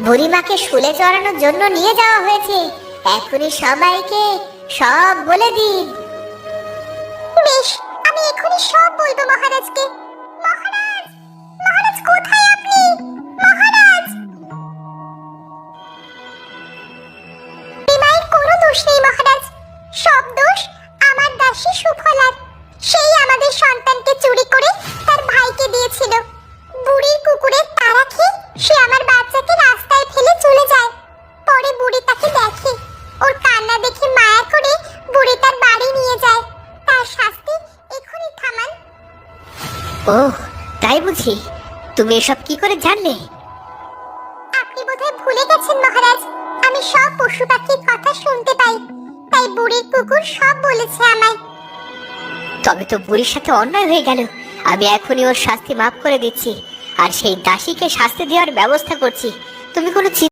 বুড়িমাকে শুলে চড়ানোর জন্য নিয়ে যাওয়া হয়েছে। এখনই সবাইকে সব বলে দিন। বেশ, আমি এখনই সব বলবো মহারাজকে। মহারাজ, মহারাজ কোথায় আপনি? মহারাজ! বিমায়ের কোনো দোষ নেই মহারাজ, সব দোষ আমার দাসী সুফলার। সেই আমাদের সন্তানকে চুরি করে তার ভাইকে দিয়েছিল। বুড়ির কুকুরের তাড়া খেয়ে সে আমার বাচ্চাকে রাস্তায় ফেলে চলে যায়। পরে বুড়ি তাকে দেখে, ওর কান্না দেখে মায়া করে বুড়ি তার বাড়ি নিয়ে যায়। তার শাস্তি এখনই থামান। ওহ, তাই বুঝি? তুমি এসব কি করে জানলে? আপনি বোধহয় ভুলে গেছেন মহারাজ, আমি সব পশু পাখির কথা শুনতে পাই, তাই বুড়ির কুকুর সব বলেছে আমায়। তবে তো বুড়ির সাথে অন্যায় হয়ে গেল। আমি এখনই ওর শাস্তি মাফ করে দিচ্ছি, আর সেই দাসীকে শাস্তি দেওয়ার ব্যবস্থা করছি। তুমি কোনো